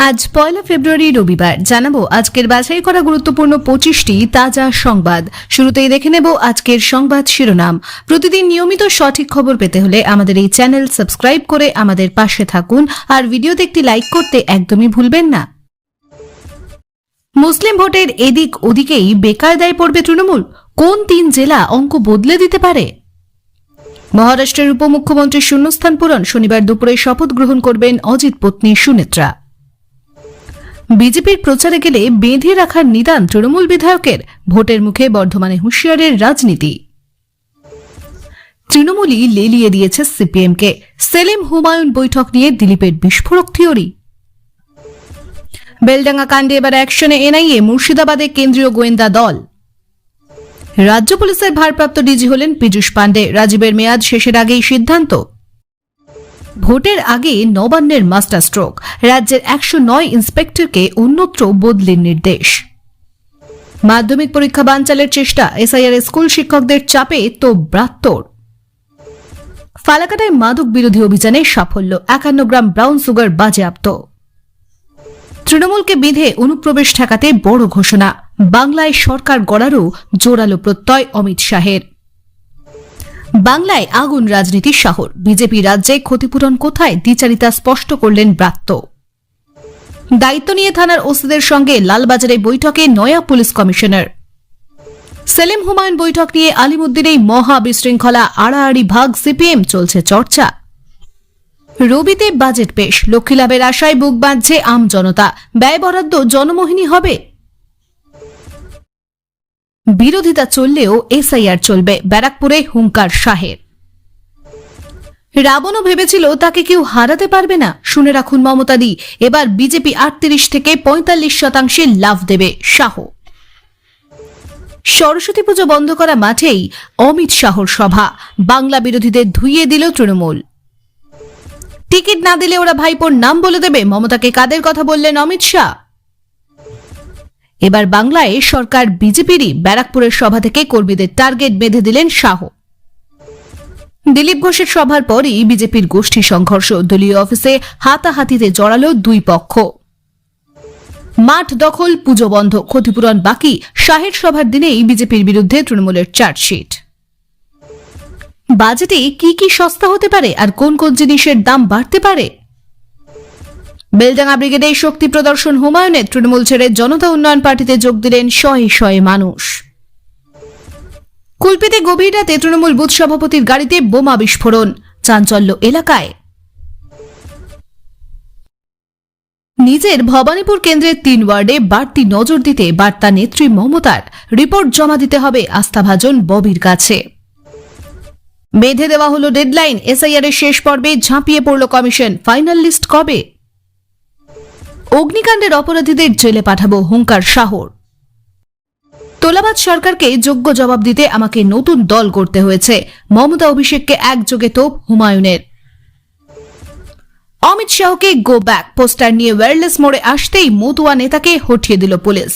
আজ ১ ফেব্রুয়ারি রবিবার জানাবো আজকের বাছাই করা গুরুত্বপূর্ণ ২৫টি তাজা সংবাদ। শুরুতেই দেখে নেব আজকের সংবাদ শিরোনাম। প্রতিদিন নিয়মিত সঠিক খবর পেতে হলে আমাদের এই চ্যানেল সাবস্ক্রাইব করে আমাদের পাশে থাকুন আর ভিডিওতে একটি লাইক করতে একদমই ভুলবেন না। মুসলিম ভোটের এদিক ওদিকেই বেকায়দায় পড়বে তৃণমূল, কোন ৩ জেলা অঙ্ক বদলে দিতে পারে? মহারাষ্ট্রের উপমুখ্যমন্ত্রীর শূন্যস্থান পূরণ, শনিবার দুপুরে শপথ গ্রহণ করবেন অজিত পত্নী সুনেত্রা। বিজেপির প্রচারে গেলে বেঁধে রাখার নিদান তৃণমূল বিধায়কের, ভোটের মুখে বর্ধমানে হুঁশিয়ারের রাজনীতি। তৃণমূলই লেলিয়ে দিয়েছে সিপিএমকে, সেলিম হুমায়ুন বৈঠক নিয়ে দিলীপের বিস্ফোরক থিওরি। বেলডাঙ্গা কাণ্ডে এবার অ্যাকশনে এনআইএ, মুর্শিদাবাদে কেন্দ্রীয় গোয়েন্দা দল। রাজ্য পুলিশের ভারপ্রাপ্ত ডিজি হলেন পীযূষ পাণ্ডে, রাজীবের মেয়াদ শেষের আগেই সিদ্ধান্ত। ভোটের আগে নবান্নের মাস্টার স্ট্রোক, রাজ্যের ১০৯ ইন্সপেক্টরকে অন্যত্র বদলির নির্দেশ। মাধ্যমিক পরীক্ষা বানচালের চেষ্টা, এসআইআর স্কুল শিক্ষকদের চাপে তো ব্রাত্তর। ফালাকাটায় মাদক বিরোধী অভিযানে সাফল্য, ৫১ গ্রাম ব্রাউন সুগার বাজেয়াপ্ত। তৃণমূলকে বিধে অনুপ্রবেশ ঠেকাতে বড় ঘোষণা, বাংলায় সরকার গড়ারও জোরালো প্রত্যয় অমিত শাহের। বাংলায় আগুন রাজনীতির শহর, বিজেপি রাজ্যে ক্ষতিপূরণ কোথায়, দ্বিচারিতা স্পষ্ট করলেন ব্রাত্য। দায়িত্ব নিয়ে থানার ওসিদের সঙ্গে লালবাজারে বৈঠকে নয়া পুলিশ কমিশনার। সেলিম হুমায়ুন বৈঠক নিয়ে আলিমুদ্দিনেই মহা বিশৃঙ্খলা, আড়াআড়ি ভাগ সিপিএম, চলছে চর্চা। রবিতে বাজেট পেশ, লক্ষ্মী লাভের আশায় বুক বাঁধছে আম জনতা, ব্যয় বরাদ্দ জনমোহিনী হবে। বিরোধিতা চললেও এসআইআর চলবে, ব্যারাকপুরে হুঙ্কার শাহের। রাবণও ভেবেছিল তাকে কেউ হারাতে পারবে না, শুনে রাখুন মমতাদি, এবার বিজেপি ৩৮ থেকে ৪৫% লাভ দেবে শাহ। সরস্বতী পুজো বন্ধ করা মাঠেই অমিত শাহর সভা, বাংলা বিরোধীদের ধুইয়ে দিল তৃণমূল। টিকিট না দিলে ওরা ভাইপোর নাম বলে দেবে, মমতাকে কাদের কথা বললেন অমিত শাহ। এবার বাংলায় সরকার বিজেপিরই, ব্যারাকপুরের সভা থেকে কর্মীদের টার্গেট বেঁধে দিলেন শাহ। দিলীপ ঘোষের সভার পরই বিজেপির গোষ্ঠী সংঘর্ষ, দলীয় অফিসে হাতাহাতিতে জড়ালো দুই পক্ষ। মাঠ দখল, পুজো বন্ধ, ক্ষতিপূরণ বাকি, শাহের সভার দিনেই বিজেপির বিরুদ্ধে তৃণমূলের চার্জশিট। বাজেটে কি কি সস্তা হতে পারে আর কোন কোন জিনিসের দাম বাড়তে পারে? বেলডাঙ্গা ব্রিগেডে শক্তি প্রদর্শন হুমায়ুনের, তৃণমূল ছেড়ে জনতা উন্নয়ন পার্টিতে যোগ দিলেন শয়ে শয়ে মানুষ। কুলপিতে গভীর রাতে তৃণমূল বুথ সভাপতির গাড়িতে বোমা বিস্ফোরণ, চাঞ্চল্য এলাকায়। নিজের ভবানীপুর কেন্দ্রের ৩ ওয়ার্ডে বাড়তি নজর দিতে বার্তা নেত্রী মমতার, রিপোর্ট জমা দিতে হবে আস্থাভাজন ববির কাছে। বেঁধে দেওয়া হলো ডেডলাইন, এসআইআর এর শেষ পর্বে ঝাঁপিয়ে পড়ল কমিশন, ফাইনাল লিস্ট কবে? অগ্নিকাণ্ডের অপরাধীদের জেলে পাঠাবো, হুঙ্কার শাহর। তোলাবাজ সরকারকে যোগ্য জবাব দিতে আমাকে নতুন দল করতে হয়েছে, মমতা অভিষেককে একযোগে তোপ হুমায়ুনের। অমিত শাহকে গো ব্যাক পোস্টার নিয়ে ওয়্যারলেস মোড়ে আসতেই মতুয়া নেতাকে হঠিয়ে দিল পুলিশ।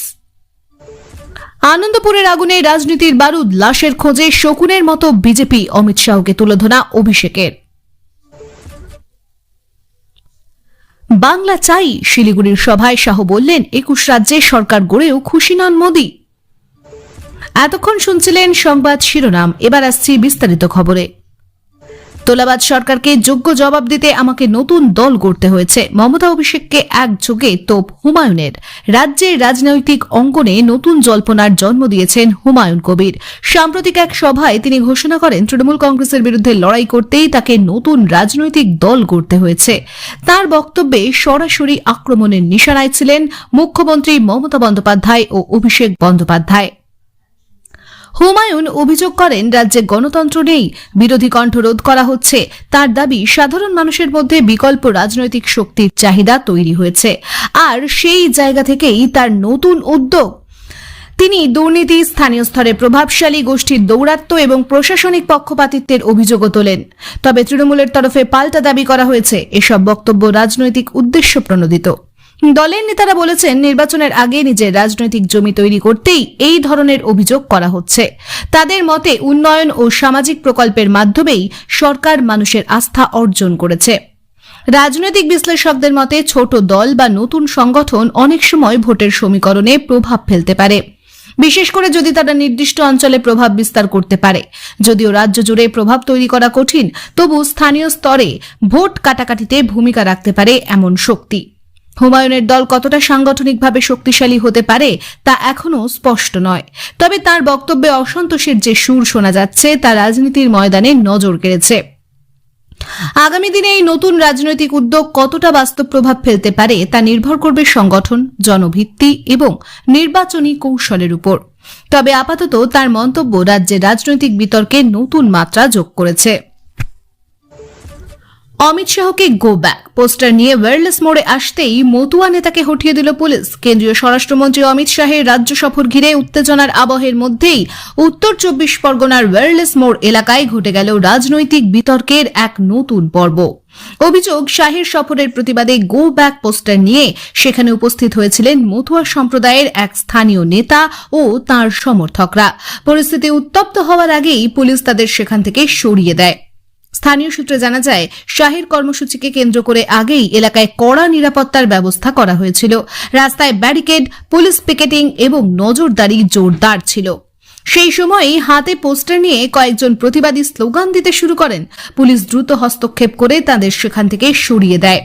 আনন্দপুরের আগুনে রাজনীতির বারুদ, লাশের খোঁজে শকুনের মতো বিজেপি, অমিত শাহকে তুলোধনা অভিষেকের। বাংলা চাই, শিলিগুড়ির সভায় শাহ বললেন ২১ রাজ্যে সরকার গড়েও খুশি নন মোদি। এতক্ষণ শুনছিলেন সংবাদ শিরোনাম, এবার আসছি বিস্তারিত খবরে। তোলাবাজ সরকারকে যোগ্য জবাব দিতে আমাকে নতুন দল গড়তে হয়েছে, মমতা অভিষেককে একযোগে তোপ হুমায়ুনের। রাজ্যের রাজনৈতিক অঙ্গনে নতুন জল্পনার জন্ম দিয়েছেন হুমায়ুন কবির। সাম্প্রতিক এক সভায় তিনি ঘোষণা করেন তৃণমূল কংগ্রেসের বিরুদ্ধে লড়াই করতেই তাকে নতুন রাজনৈতিক দল গড়তে হয়েছে। তার বক্তব্যে সরাসরি আক্রমণের নিশানায় ছিলেন মুখ্যমন্ত্রী মমতা বন্দ্যোপাধ্যায় ও অভিষেক বন্দ্যোপাধ্যায়। হুমায়ুন অভিযোগ করেন রাজ্যে গণতন্ত্র নেই, বিরোধী কণ্ঠ রোধ করা হচ্ছে। তার দাবি সাধারণ মানুষের মধ্যে বিকল্প রাজনৈতিক শক্তির চাহিদা তৈরি হয়েছে, আর সেই জায়গা থেকেই তার নতুন উদ্যোগ। তিনি দুর্নীতি, স্থানীয় স্তরে প্রভাবশালী গোষ্ঠীর দৌরাত্ম্য এবং প্রশাসনিক পক্ষপাতিত্বের অভিযোগও তোলেন। তবে তৃণমূলের তরফে পাল্টা দাবি করা হয়েছে এসব বক্তব্য রাজনৈতিক উদ্দেশ্য প্রণোদিত। দলের নেতারা বলেছেন নির্বাচনের আগে নিজের রাজনৈতিক জমি তৈরি করতেই এই ধরনের অভিযোগ করা হচ্ছে। তাদের মতে উন্নয়ন ও সামাজিক প্রকল্পের মাধ্যমেই সরকার মানুষের আস্থা অর্জন করেছে। রাজনৈতিক বিশ্লেষকদের মতে ছোট দল বা নতুন সংগঠন অনেক সময় ভোটের সমীকরণে প্রভাব ফেলতে পারে, বিশেষ করে যদি তারা নির্দিষ্ট অঞ্চলে প্রভাব বিস্তার করতে পারে। যদিও রাজ্য জুড়ে প্রভাব তৈরি করা কঠিন, তবু স্থানীয় স্তরে ভোট কাটাকাটিতে ভূমিকা রাখতে পারে এমন শক্তি। হুমায়ুনের দল কতটা সাংগঠনিকভাবে শক্তিশালী হতে পারে তা এখনও স্পষ্ট নয়, তবে তার বক্তব্যে অসন্তোষের যে সুর শোনা যাচ্ছে তা রাজনীতির ময়দানে নজর কেড়েছে। আগামী দিনে এই নতুন রাজনৈতিক উদ্যোগ কতটা বাস্তব প্রভাব ফেলতে পারে তা নির্ভর করবে সংগঠন, জনভিত্তি এবং নির্বাচনী কৌশলের উপর। তবে আপাতত তার মন্তব্য রাজ্যের রাজনৈতিক বিতর্কে নতুন মাত্রা যোগ করেছে। অমিত শাহকে গো ব্যাক পোস্টার নিয়ে ওয়্যারলেস মোড়ে আসতেই মতুয়া নেতাকে হঠিয়ে দিল পুলিশ। কেন্দ্রীয় স্বরাষ্ট্রমন্ত্রী অমিত শাহের রাজ্য সফর ঘিরে উত্তেজনার আবহের মধ্যেই উত্তর 24 পরগনার ওয়্যারলেস মোড় এলাকায় ঘটে গেল রাজনৈতিক বিতর্কের এক নতুন পর্ব। অভিযোগ, শাহের সফরের প্রতিবাদে গো ব্যাক পোস্টার নিয়ে সেখানে উপস্থিত হয়েছিলেন মতুয়া সম্প্রদায়ের এক স্থানীয় নেতা ও তাঁর সমর্থকরা। পরিস্থিতি উত্তপ্ত হওয়ার আগেই পুলিশ তাদের সেখান থেকে সরিয়ে দেয়। স্থানীয় সূত্রে জানা যায়, শাহের কর্মসূচিকে কেন্দ্র করে আগেই এলাকায় কড়া নিরাপত্তার ব্যবস্থা করা হয়েছিল। রাস্তায় ব্যারিকেড, পুলিশ পিকেটিং এবং নজরদারি জোরদার ছিল। সেই সময়ই হাতে পোস্টার নিয়ে কয়েকজন প্রতিবাদী স্লোগান দিতে শুরু করেন। পুলিশ দ্রুত হস্তক্ষেপ করে তাদের সেখান থেকে সরিয়ে দেয়।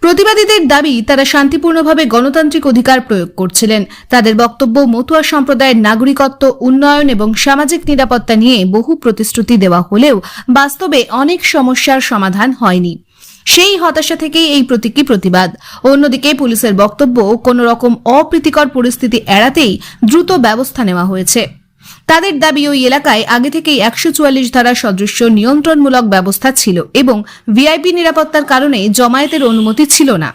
প্রতিবাদীদের দাবি, তারা শান্তিপূর্ণভাবে গণতান্ত্রিক অধিকার প্রয়োগ করছিলেন। তাদের বক্তব্য, মতুয়া সম্প্রদায়ের নাগরিকত্ব, উন্নয়ন এবং সামাজিক নিরাপত্তা নিয়ে বহু প্রতিশ্রুতি দেওয়া হলেও বাস্তবে অনেক সমস্যার সমাধান হয়নি। সেই হতাশা থেকেই এই প্রতীকী প্রতিবাদ। অন্যদিকে পুলিশের বক্তব্য, কোন রকম অপ্রীতিকর পরিস্থিতি এড়াতেই দ্রুত ব্যবস্থা নেওয়া হয়েছে। তাদের দাবি, ওই এলাকায় আগে থেকেই 144 ধারা সদৃশ্য নিয়ন্ত্রণমূলক ব্যবস্থা ছিল এবং ভিআইপি নিরাপত্তার কারণে জমায়েতের অনুমতি ছিল না।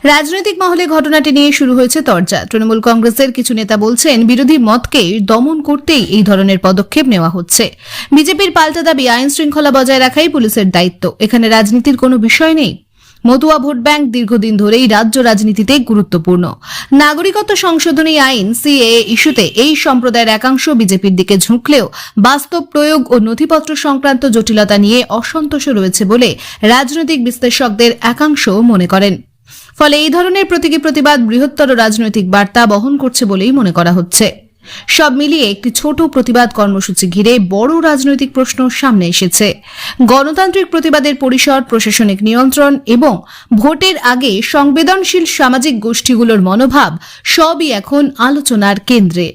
রাজনৈতিক মহলে ঘটনাটি নিয়ে শুরু হয়েছে তরজা। তৃণমূল কংগ্রেসের কিছু নেতা বলছেন, বিরোধী মতকে দমন করতেই এই ধরনের পদক্ষেপ নেওয়া হচ্ছে। বিজেপির পাল্টা দাবি, আইন শৃঙ্খলা বজায় রাখাই পুলিশের দায়িত্ব, এখানে রাজনীতির কোনো বিষয় নেই। মতুয়া ভোট ব্যাংক দীর্ঘদিন ধরেই রাজ্য রাজনীতিতে গুরুত্বপূর্ণ। নাগরিকত্ব সংশোধনী আইন সিএএ ইস্যুতে এই সম্প্রদায়ের একাংশ বিজেপির দিকে ঝুঁকলেও বাস্তব প্রয়োগ ও নথিপত্র সংক্রান্ত জটিলতা নিয়ে অসন্তোষ রয়েছে বলে রাজনৈতিক বিশ্লেষকদের একাংশ মনে করেন। ফলে এই ধরনের প্রতীকী প্রতিবাদ বৃহত্তর রাজনৈতিক বার্তা বহন করছে বলেই মনে করা হচ্ছে। সব মিলিয়ে একটি ছোট প্রতিবাদ কর্মসূচি ঘিরে বড় রাজনৈতিক প্রশ্ন সামনে এসেছে। গণতান্ত্রিক প্রতিবাদের পরিসর, প্রশাসনিক নিয়ন্ত্রণ এবং ভোটের আগে সংবেদনশীল সামাজিক গোষ্ঠীগুলোর মনোভাব সবই এখন আলোচনার কেন্দ্রে।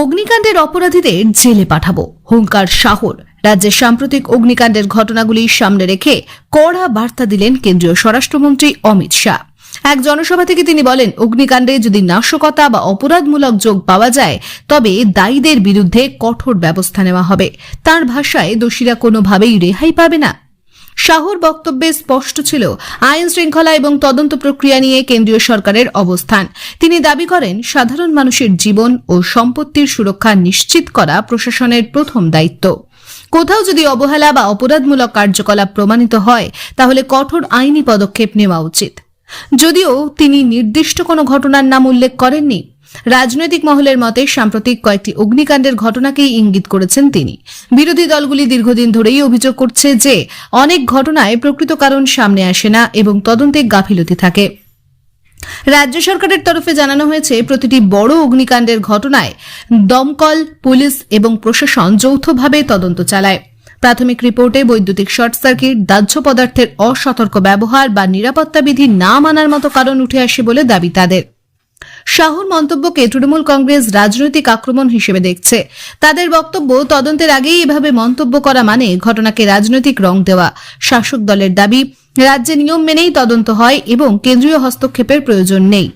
অগ্নিকাণ্ডের অপরাধীদের জেলে পাঠাবো, হুঙ্কার শাহর। রাজ্যের সাম্প্রতিক অগ্নিকাণ্ডের ঘটনাগুলি সামনে রেখে কড়া বার্তা দিলেন কেন্দ্রীয় স্বরাষ্ট্রমন্ত্রী অমিত শাহ। এক জনসভা থেকে তিনি বলেন, অগ্নিকাণ্ডে যদি নাশকতা বা অপরাধমূলক যোগ পাওয়া যায় তবে দায়ীদের বিরুদ্ধে কঠোর ব্যবস্থা নেওয়া হবে। তার ভাষায়, দোষীরা কোনোভাবেই রেহাই পাবে না। শাহর বক্তব্যে স্পষ্ট ছিল আইন শৃঙ্খলা এবং তদন্ত প্রক্রিয়া নিয়ে কেন্দ্রীয় সরকারের অবস্থান। তিনি দাবি করেন, সাধারণ মানুষের জীবন ও সম্পত্তির সুরক্ষা নিশ্চিত করা প্রশাসনের প্রথম দায়িত্ব। কোথাও যদি অবহেলা বা অপরাধমূলক কার্যকলাপ প্রমাণিত হয় তাহলে কঠোর আইনি পদক্ষেপ নেওয়া উচিত। যদিও তিনি নির্দিষ্ট কোনো ঘটনার নাম উল্লেখ করেননি। রাজনৈতিক মহলের মতে সাম্প্রতিক কয়েকটি অগ্নিকাণ্ডের ঘটনাকেই ইঙ্গিত করেছেন তিনি। বিরোধী দলগুলি দীর্ঘদিন ধরেই অভিযোগ করছে যে অনেক ঘটনায় প্রকৃত কারণ সামনে আসে না এবং তদন্তে গাফিলতি থাকে। রাজ্য সরকারের তরফে জানানো হয়েছে, প্রতিটি বড় অগ্নিকাণ্ডের ঘটনায় দমকল, পুলিশ এবং প্রশাসন যৌথভাবে তদন্ত চালায়। প্রাথমিক রিপোর্টে বৈদ্যুতিক শর্ট সার্কিট, দাহ্য পদার্থের অসতর্ক ব্যবহার বা নিরাপত্তা বিধি না মানার মতো কারণ উঠে আসে বলে দাবি তাদের। শাহর মন্তব্যকে তৃণমূল কংগ্রেস রাজনৈতিক আক্রমণ হিসেবে দেখছে। তাদের বক্তব্য, তদন্তের আগেই এভাবে মন্তব্য করা মানে ঘটনাকে রাজনৈতিক রং দেওয়া। শাসক দলের দাবি, রাজ্যে নিয়ম মেনেই তদন্ত হয় এবং কেন্দ্রীয় হস্তক্ষেপের প্রয়োজন নেই।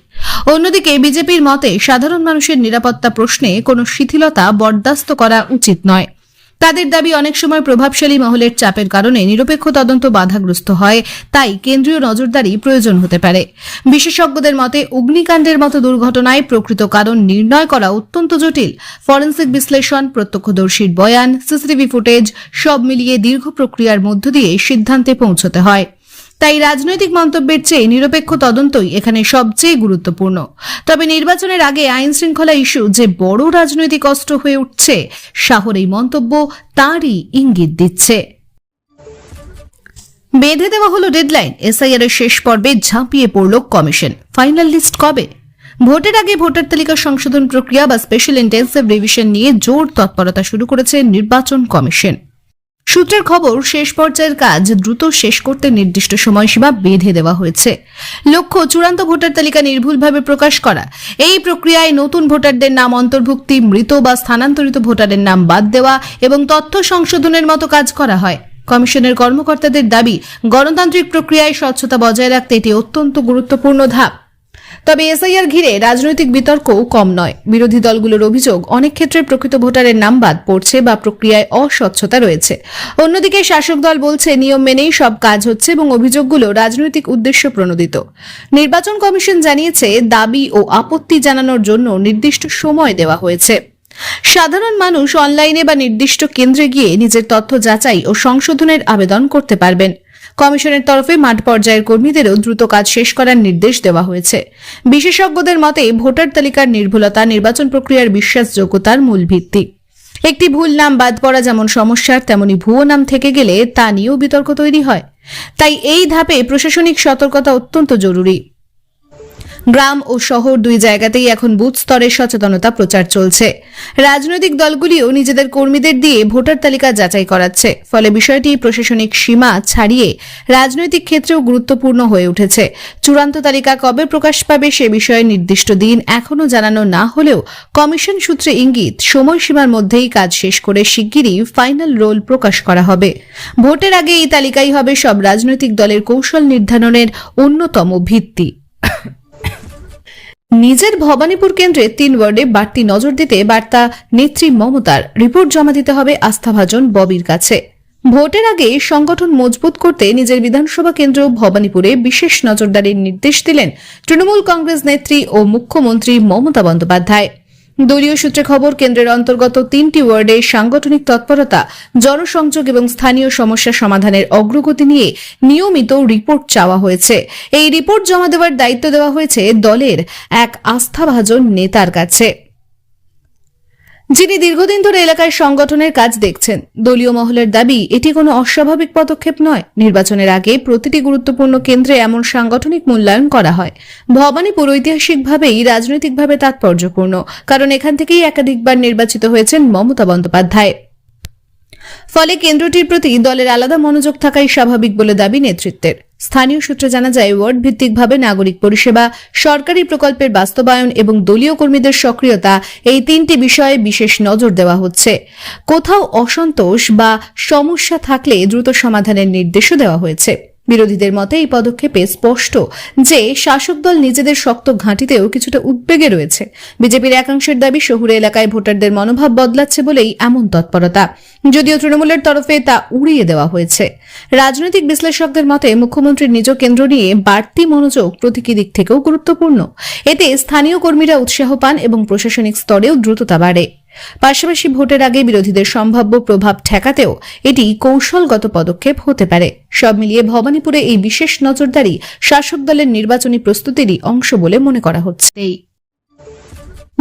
অন্যদিকে বিজেপির মতে সাধারণ মানুষের নিরাপত্তা প্রশ্নে কোনো শিথিলতা বরদাস্ত করা উচিত নয়। তাদের দাবি, অনেক সময় প্রভাবশালী মহলের চাপের কারণে নিরপেক্ষ তদন্ত বাধাগ্রস্ত হয়, তাই কেন্দ্রীয় নজরদারি প্রয়োজন হতে পারে। বিশেষজ্ঞদের মতে অগ্নিকাণ্ডের মতো দুর্ঘটনায় প্রকৃত কারণ নির্ণয় করা অত্যন্ত জটিল। ফরেনসিক বিশ্লেষণ, প্রত্যক্ষদর্শীর বয়ান, সিসিটিভি ফুটেজ সব মিলিয়ে দীর্ঘ প্রক্রিয়ার মধ্য দিয়ে সিদ্ধান্তে পৌঁছতে হয়। তাই রাজনৈতিক মন্তব্যের চেয়ে নিরপেক্ষ তদন্তই এখানে সবচেয়ে গুরুত্বপূর্ণ। তবে নির্বাচনের আগে আইন শৃঙ্খলা ইস্যু যে বড় রাজনৈতিক অস্ত্র হয়ে উঠছে, শাহর এই মন্তব্য তারই ইঙ্গিত দিচ্ছে। বেঁধে দেওয়া হলো ডেডলাইন, এসআইআর এর শেষ পর্বে ঝাঁপিয়ে পড়ল কমিশন। ফাইনাল লিস্ট কবে? ভোটের আগে ভোটার তালিকা সংশোধন প্রক্রিয়া বা স্পেশাল ইন্টেন্সিভ রিভিশন নিয়ে জোর তৎপরতা শুরু করেছে নির্বাচন কমিশন। সূত্রের খবর, শেষ পর্যায়ের কাজ দ্রুত শেষ করতে নির্দিষ্ট সময়সীমা বেঁধে দেওয়া হয়েছে। লক্ষ্য চূড়ান্ত ভোটার তালিকা নির্ভুলভাবে প্রকাশ করা। এই প্রক্রিয়ায় নতুন ভোটারদের নাম অন্তর্ভুক্তি, মৃত বা স্থানান্তরিত ভোটারের নাম বাদ দেওয়া এবং তথ্য সংশোধনের মতো কাজ করা হয়। কমিশনের কর্মকর্তাদের দাবি, গণতান্ত্রিক প্রক্রিয়ায় স্বচ্ছতা বজায় রাখতে এটি অত্যন্ত গুরুত্বপূর্ণ ধাপ। তবে এসআইআর ঘিরে রাজনৈতিক বিতর্কও কম নয়। বিরোধী দলগুলোর অভিযোগ, অনেক ক্ষেত্রে প্রকৃত ভোটারের নাম বাদ পড়ছে বা প্রক্রিয়ায় অস্বচ্ছতা রয়েছে। অন্যদিকে শাসক দল বলছে নিয়ম মেনেই সব কাজ হচ্ছে এবং অভিযোগগুলো রাজনৈতিক উদ্দেশ্য প্রণোদিত। নির্বাচন কমিশন জানিয়েছে, দাবি ও আপত্তি জানানোর জন্য নির্দিষ্ট সময় দেওয়া হয়েছে। সাধারণ মানুষ অনলাইনে বা নির্দিষ্ট কেন্দ্রে গিয়ে নিজের তথ্য যাচাই ও সংশোধনের আবেদন করতে পারবেন। কমিশনের তরফে মাঠ পর্যায়ের কর্মীদেরও দ্রুত কাজ শেষ করার নির্দেশ দেওয়া হয়েছে। বিশেষজ্ঞদের মতে, ভোটার তালিকার নির্ভুলতা নির্বাচন প্রক্রিয়ার বিশ্বাসযোগ্যতার মূল ভিত্তি। একটি ভুল নাম বাদ পড়া যেমন সমস্যার, তেমনি ভুয়ো নাম থেকে গেলে তা নিয়েও বিতর্ক তৈরি হয়। তাই এই ধাপে প্রশাসনিক সতর্কতা অত্যন্ত জরুরি। গ্রাম ও শহর দুই জায়গাতেই এখন বুথ স্তরে সচেতনতা প্রচার চলছে। রাজনৈতিক দলগুলিও নিজেদের কর্মীদের দিয়ে ভোটার তালিকা যাচাই করাচ্ছে। ফলে বিষয়টি প্রশাসনিক সীমা ছাড়িয়ে রাজনৈতিক ক্ষেত্রেও গুরুত্বপূর্ণ হয়ে উঠেছে। চূড়ান্ত তালিকা কবে প্রকাশ পাবে সে বিষয়ে নির্দিষ্ট দিন এখনো জানানো না হলেও কমিশন সূত্রে ইঙ্গিত, সময়সীমার মধ্যেই কাজ শেষ করে শিগগিরই ফাইনাল রোল প্রকাশ করা হবে। ভোটের আগে এই তালিকাই হবে সব রাজনৈতিক দলের কৌশল নির্ধারণের অন্যতম ভিত্তি। নিজের ভবানীপুর কেন্দ্রে 3 ওয়ার্ডে বাড়তি নজর দিতে বার্তা নেত্রী মমতার। রিপোর্ট জমা দিতে হবে আস্থাভাজন ববির কাছে। ভোটের আগে সংগঠন মজবুত করতে নিজের বিধানসভা কেন্দ্র ভবানীপুরে বিশেষ নজরদারির নির্দেশ দিলেন তৃণমূল কংগ্রেস নেত্রী ও মুখ্যমন্ত্রী মমতা বন্দ্যোপাধ্যায়। দলীয় সূত্রে খবর, কেন্দ্রের অন্তর্গত 3টি ওয়ার্ডে সাংগঠনিক তৎপরতা, জনসংযোগ এবং স্থানীয় সমস্যা সমাধানের অগ্রগতি নিয়ে নিয়মিত রিপোর্ট চাওয়া হয়েছে। এই রিপোর্ট জমা দেওয়ার দায়িত্ব দেওয়া হয়েছে দলের এক আস্থাভাজন নেতার কাছে, যিনি দীর্ঘদিন ধরে এলাকায় সংগঠনের কাজ দেখছেন। দলীয় মহলের দাবি, এটি কোনো অস্বাভাবিক পদক্ষেপ নয়। নির্বাচনের আগে প্রতিটি গুরুত্বপূর্ণ কেন্দ্রে এমন সাংগঠনিক মূল্যায়ন করা হয়। ভবানীপুর ঐতিহাসিকভাবেই রাজনৈতিকভাবে তাৎপর্যপূর্ণ, কারণ এখান থেকেই একাধিকবার নির্বাচিত হয়েছেন মমতা বন্দ্যোপাধ্যায়। ফলে কেন্দ্রটির প্রতি দলের আলাদা মনোযোগ থাকাই স্বাভাবিক বলে দাবি নেতৃত্বের। স্থানীয় সূত্রে জানা যায়, ওয়ার্ড ভিত্তিকভাবে নাগরিক পরিষেবা, সরকারি প্রকল্পের বাস্তবায়ন এবং দলীয় কর্মীদের সক্রিয়তা, এই 3টি বিষয়ে বিশেষ নজর দেওয়া হচ্ছে। কোথাও অসন্তোষ বা সমস্যা থাকলে দ্রুত সমাধানের নির্দেশও দেওয়া হয়েছে। বিরোধীদের মতে এই পদক্ষেপে স্পষ্ট যে শাসক দল নিজেদের শক্ত ঘাঁটিতেও কিছুটা উদ্বেগে রয়েছে। বিজেপির একাংশের দাবি, শহুরে এলাকায় ভোটারদের মনোভাব বদলাচ্ছে বলেই এমন তৎপরতা, যদিও তৃণমূলের তরফে তা উড়িয়ে দেওয়া হয়েছে। রাজনৈতিক বিশ্লেষকদের মতে, মুখ্যমন্ত্রীর নিজ কেন্দ্র নিয়ে বাড়তি মনোযোগ প্রতীকী দিক থেকেও গুরুত্বপূর্ণ। এতে স্থানীয় কর্মীরা উৎসাহ পান এবং প্রশাসনিক স্তরেও দ্রুততা বাড়ে। পাশাপাশি ভোটের আগে বিরোধীদের সম্ভাব্য প্রভাব ঠেকাতেও এটি কৌশলগত পদক্ষেপ হতে পারে। সব মিলিয়ে ভবানীপুরে এই বিশেষ নজরদারি শাসক দলের নির্বাচনী প্রস্তুতিরই অংশ বলে মনে করা হচ্ছে।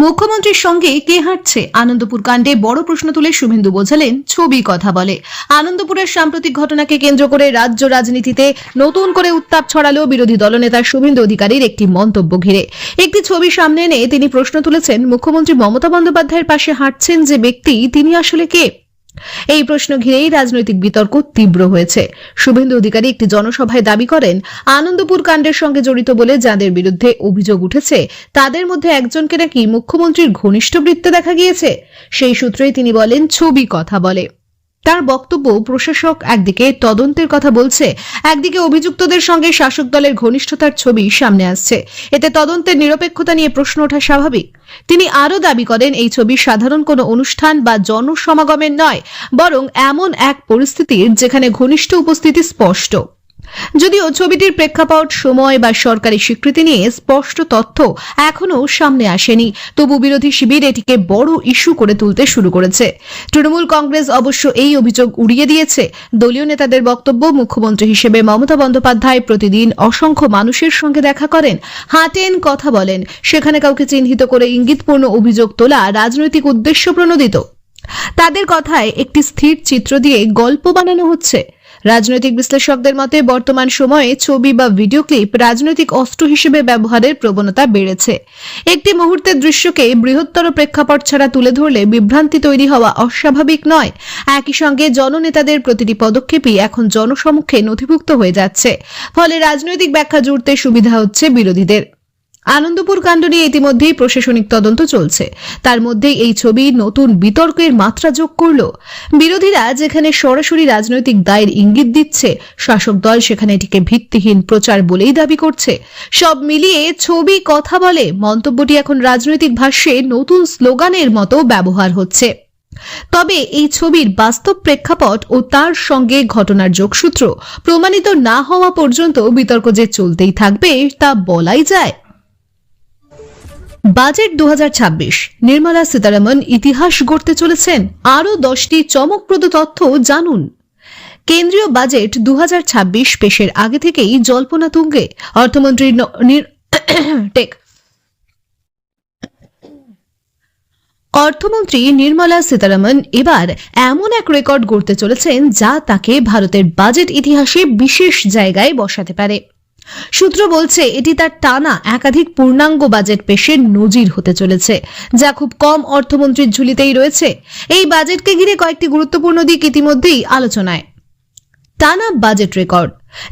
মুখ্যমন্ত্রীর সঙ্গে কে হাঁটছে? আনন্দপুর কাণ্ডে বড় প্রশ্ন তুলে শুভেন্দু বোঝালেন, ছবি কথা বলে। আনন্দপুরের সাম্প্রতিক ঘটনাকে কেন্দ্র করে রাজ্য রাজনীতিতে নতুন করে উত্তাপ ছড়ালো বিরোধী দলনেতা শুভেন্দু অধিকারীর একটি মন্তব্য ঘিরে। একটি ছবি সামনে এনে তিনি প্রশ্ন তুলেছেন, মুখ্যমন্ত্রী মমতা বন্দ্যোপাধ্যায়ের পাশে হাঁটছেন যে ব্যক্তি, তিনি আসলে কে? এই প্রশ্ন ঘিরেই রাজনৈতিক বিতর্ক তীব্র হয়েছে। শুভেন্দু অধিকারী একটি জনসভায় দাবি করেন, আনন্দপুর কাণ্ডের সঙ্গে জড়িত বলে যাদের বিরুদ্ধে অভিযোগ উঠেছে তাদের মধ্যে একজনকে নাকি মুখ্যমন্ত্রীর ঘনিষ্ঠ বৃত্তে দেখা গিয়েছে। সেই সূত্রেই তিনি বলেন, ছবি কথা বলে। তার বক্তব্য, প্রশাসক একদিকে তদন্তের কথা বলছে, একদিকে অভিযুক্তদের সঙ্গে শাসক দলের ঘনিষ্ঠতার ছবি সামনে আসছে। এতে তদন্তের নিরপেক্ষতা নিয়ে প্রশ্ন ওঠা স্বাভাবিক। তিনি আরও দাবি করেন, এই ছবি সাধারণ কোনো অনুষ্ঠান বা জনসমাগমের নয়, বরং এমন এক পরিস্থিতির যেখানে ঘনিষ্ঠ উপস্থিতি স্পষ্ট। যদিও ছবিটির প্রেক্ষাপট, সময় বা সরকারি স্বীকৃতি নিয়ে স্পষ্ট তথ্য এখনো সামনে আসেনি, তবু বিরোধী শিবির এটিকে বড় ইস্যু করে তুলতে শুরু করেছে। তৃণমূল কংগ্রেস অবশ্য এই অভিযোগ উড়িয়ে দিয়েছে। দলীয় নেতাদের বক্তব্য, মুখ্যমন্ত্রী হিসেবে মমতা বন্দ্যোপাধ্যায় প্রতিদিন অসংখ্য মানুষের সঙ্গে দেখা করেন, হাঁটেন, কথা বলেন। সেখানে কাউকে চিহ্নিত করে ইঙ্গিতপূর্ণ অভিযোগ তোলা রাজনৈতিক উদ্দেশ্য প্রণোদিত। তাদের কথায় একটি স্থির চিত্র দিয়ে গল্প বানানো হচ্ছে। রাজনৈতিক বিশ্লেষকদের মতে বর্তমান সময়ে ছবি বা ভিডিও ক্লিপ রাজনৈতিক অস্ত্র হিসেবে ব্যবহারের প্রবণতা বেড়েছে। একটি মুহূর্তের দৃশ্যকে বৃহত্তর প্রেক্ষাপট ছাড়া তুলে ধরলে বিভ্রান্তি তৈরি হওয়া অস্বাভাবিক নয়। একই সঙ্গে জননেতাদের প্রতিটি পদক্ষেপই এখন জনসমক্ষে নথিভুক্ত হয়ে যাচ্ছে, ফলে রাজনৈতিক ব্যাখ্যা জুড়তে সুবিধা হচ্ছে বিরোধীদের। আনন্দপুর কাণ্ড নিয়ে ইতিমধ্যেই প্রশাসনিক তদন্ত চলছে, তার মধ্যেই এই ছবি নতুন বিতর্কের মাত্রা যোগ করল। বিরোধীরা যেখানে সরাসরি রাজনৈতিক দায়ের ইঙ্গিত দিচ্ছে, শাসক দল সেখানে এটিকে ভিত্তিহীন প্রচার বলেই দাবি করছে। সব মিলিয়ে ছবি কথা বলে মন্তব্যটি এখন রাজনৈতিক ভাষ্যে নতুন স্লোগানের মতো ব্যবহার হচ্ছে। তবে এই ছবির বাস্তব প্রেক্ষাপট ও তার সঙ্গে ঘটনার যোগসূত্র প্রমাণিত না হওয়া পর্যন্ত বিতর্ক যে চলতেই থাকবে তা বলাই যায়। বাজেট 2026, নির্মলা সীতারামন ইতিহাস গড়তে চলেছেন। আরও 10টি চমকপ্রদ তথ্য জানুন। কেন্দ্রীয় বাজেট 2026 পেশের আগে থেকেই জল্পনা তুঙ্গে। অর্থমন্ত্রী নির্মলা সীতারামন এবার এমন এক রেকর্ড গড়তে চলেছেন যা তাকে ভারতের বাজেট ইতিহাসে বিশেষ জায়গায় বসাতে পারে। সূত্র বলছে এটি তার টানা একাধিক পূর্ণাঙ্গ বাজেট পেশের নজির হতে চলেছে, যা খুব কম অর্থমন্ত্রীর ঝুলিতেই রয়েছে। এই বাজেটকে ঘিরে কয়েকটি গুরুত্বপূর্ণ দিক ইতিমধ্যেই আলোচনায়। টানা বাজেট রেকর্ড।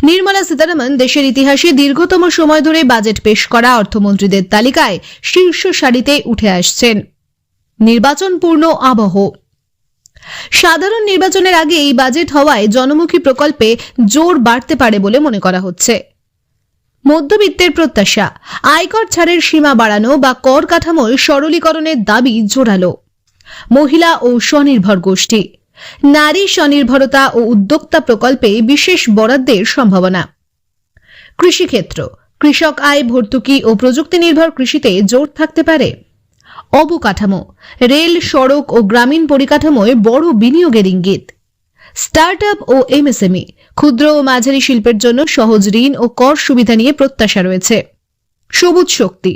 নির্মলা সীতারামন দেশের ইতিহাসে দীর্ঘতম সময় ধরে বাজেট পেশ করা অর্থমন্ত্রীদের তালিকায় শীর্ষ সারিতে উঠে আসছেন। নির্বাচন পূর্ণ আবহ। সাধারণ নির্বাচনের আগে এই বাজেট হওয়ায় জনমুখী প্রকল্পে জোর বাড়তে পারে বলে মনে করা হচ্ছে। মধ্যবিত্তের প্রত্যাশা, আয়কর ছাড়ের সীমা বাড়ানো বা কর কাঠামোর সরলীকরণের দাবি জোরালো। মহিলা ও স্বনির্ভর গোষ্ঠী, নারী স্বনির্ভরতা ও উদ্যোক্তা প্রকল্পে বিশেষ বরাদ্দের সম্ভাবনা। কৃষিক্ষেত্র, কৃষক আয় ভর্তুকি ও প্রযুক্তি নির্ভর কৃষিতে জোর থাকতে পারে। অবকাঠামো, রেল, সড়ক ও গ্রামীণ পরিকাঠামোয় বড় বিনিয়োগের ইঙ্গিত। স্টার্টআপ ও এমএসএমই, ক্ষুদ্র ও মাঝারি শিল্পের জন্য সহজ ঋণ ও কর সুবিধা নিয়ে প্রত্যাশা রয়েছে। সবুজ শক্তি,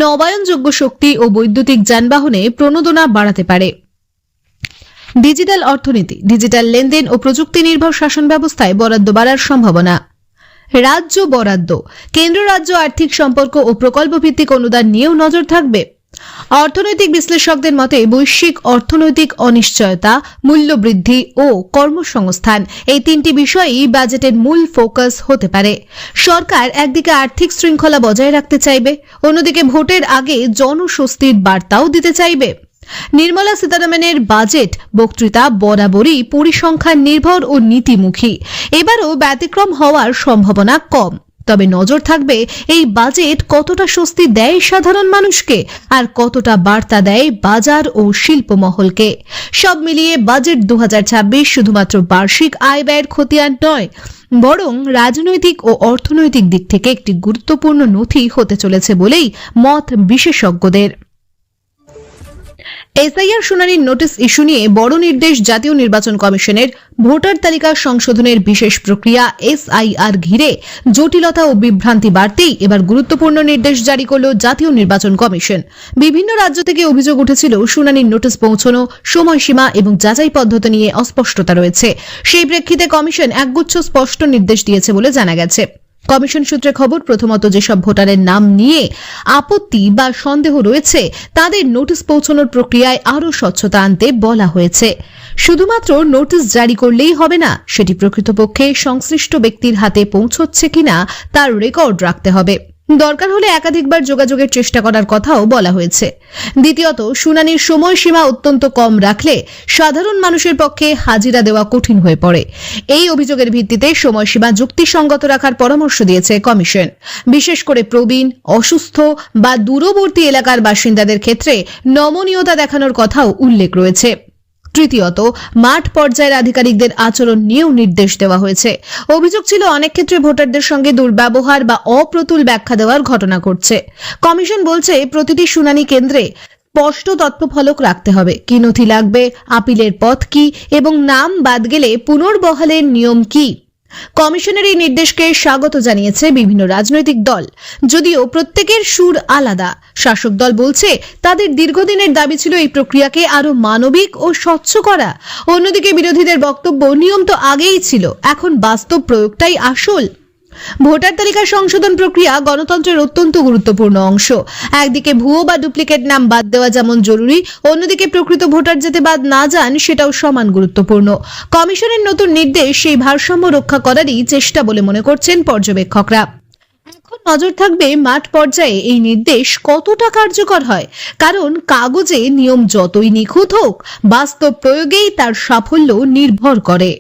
নবায়নযোগ্য শক্তি ও বৈদ্যুতিক যানবাহনে প্রণোদনা বাড়াতে পারে। ডিজিটাল অর্থনীতি, ডিজিটাল লেনদেন ও প্রযুক্তি নির্ভর শাসন ব্যবস্থায় বরাদ্দ বাড়ার সম্ভাবনা। রাজ্য বরাদ্দ, কেন্দ্র রাজ্য আর্থিক সম্পর্ক ও প্রকল্প ভিত্তিক অনুদান নিয়েও নজর থাকবে। অর্থনৈতিক বিশ্লেষকদের মতে বৈশ্বিক অর্থনৈতিক অনিশ্চয়তা, মূল্যবৃদ্ধি ও কর্মসংস্থান এই তিনটি বিষয়ই বাজেটের মূল ফোকাস হতে পারে। সরকার একদিকে আর্থিক শৃঙ্খলা বজায় রাখতে চাইবে, অন্যদিকে ভোটের আগে জনস্বস্তির বার্তাও দিতে চাইবে। নির্মলা সীতারামনের বাজেট বক্তৃতা বরাবরই পরিসংখ্যান নির্ভর ও নীতিমুখী। এবারও ব্যতিক্রম হওয়ার সম্ভাবনা কম। তবে নজর থাকবে এই বাজেট কতটা স্বস্তি দেয় সাধারণ মানুষকে আর কতটা বার্তা দেয় বাজার ও শিল্প মহলকে। সব মিলিয়ে বাজেট 2026 শুধুমাত্র বার্ষিক আয় ব্যয়ের খতিয়ান নয়, বরং রাজনৈতিক ও অর্থনৈতিক দিক থেকে একটি গুরুত্বপূর্ণ নথি হতে চলেছে বলেই মত বিশেষজ্ঞদের। এসআইআর শুনানির নোটিশ ইস্যু নিয়ে বড় নির্দেশ জাতীয় নির্বাচন কমিশনের। ভোটার তালিকা সংশোধনের বিশেষ প্রক্রিয়া এসআইআর ঘিরে জটিলতা ও বিভ্রান্তি বাড়তেই এবার গুরুত্বপূর্ণ নির্দেশ জারি করল জাতীয় নির্বাচন কমিশন। বিভিন্ন রাজ্য থেকে অভিযোগ উঠেছিল শুনানির নোটিশ পৌঁছানো, সময়সীমা এবং যাচাই পদ্ধতি নিয়ে অস্পষ্টতা রয়েছে। সেই প্রেক্ষিতে কমিশন একগুচ্ছ স্পষ্ট নির্দেশ দিয়েছে বলে জানা গেছে। কমিশন সূত্রে খবর, প্রথমত যেসব ভোটারের নাম নিয়ে আপত্তি বা সন্দেহ রয়েছে তাদের নোটিশ পৌঁছানোর প্রক্রিয়ায় আরও স্বচ্ছতা আনতে বলা হয়েছে। শুধুমাত্র নোটিশ জারি করলেই হবে না, সেটি প্রকৃতপক্ষে সংশ্লিষ্ট ব্যক্তির হাতে পৌঁছচ্ছে কিনা তার রেকর্ড রাখতে হবে। দরকার হলে একাধিকবার যোগাযোগের চেষ্টা করার কথাও বলা হয়েছে। দ্বিতীয়ত, শুনানির সময়সীমা অত্যন্ত কম রাখলে সাধারণ মানুষের পক্ষে হাজিরা দেওয়া কঠিন হয়ে পড়ে। এই অভিযোগের ভিত্তিতে সময়সীমা যুক্তিসঙ্গত রাখার পরামর্শ দিয়েছে কমিশন। বিশেষ করে প্রবীণ, অসুস্থ বা দূরবর্তী এলাকার বাসিন্দাদের ক্ষেত্রে নমনীয়তা দেখানোর কথাও উল্লেখ রয়েছে। তৃতীয়ত, মাঠ পর্যায়ের আধিকারিকদের আচরণ নিয়েও নির্দেশ দেওয়া হয়েছে। অভিযোগ ছিল অনেক ক্ষেত্রে ভোটারদের সঙ্গে দুর্ব্যবহার বা অপ্রতুল ব্যাখ্যা দেওয়ার ঘটনা ঘটছে। কমিশন বলছে প্রতিটি শুনানি কেন্দ্রে স্পষ্ট তথ্যফলক রাখতে হবে, কি নথি লাগবে, আপিলের পথ কি এবং নাম বাদ গেলে পুনর্বহালের নিয়ম কি। কমিশনের এই নির্দেশকে স্বাগত জানিয়েছে বিভিন্ন রাজনৈতিক দল, যদিও প্রত্যেকের সুর আলাদা। শাসক দল বলছে তাদের দীর্ঘদিনের দাবি ছিল এই প্রক্রিয়াকে আরো মানবিক ও স্বচ্ছ করা। অন্যদিকে বিরোধীদের বক্তব্য, নিয়ম তো আগেই ছিল, এখন বাস্তব প্রয়োগটাই আসল। ভোটার তালিকা সংশোধন প্রক্রিয়া গণতন্ত্রের অত্যন্ত গুরুত্বপূর্ণ অংশ। একদিকে ভুয়ো বা ডুপ্লিকেট নাম বাদ দেওয়া যেমন জরুরি, অন্যদিকে প্রকৃত ভোটার যাতে বাদ না যান সেটাও সমান গুরুত্বপূর্ণ। কমিশনের নতুন নির্দেশ সেই ভারসাম্য রক্ষা করারই চেষ্টা বলে মনে করছেন পর্যবেক্ষকরা। এখন নজর থাকবে মাঠ পর্যায়ে এই নির্দেশ কতটা কার্যকর হয়, কারণ কাগজে নিয়ম যতই নিখুঁত হোক, বাস্তব প্রয়োগেই তার সাফল্য নির্ভর করে।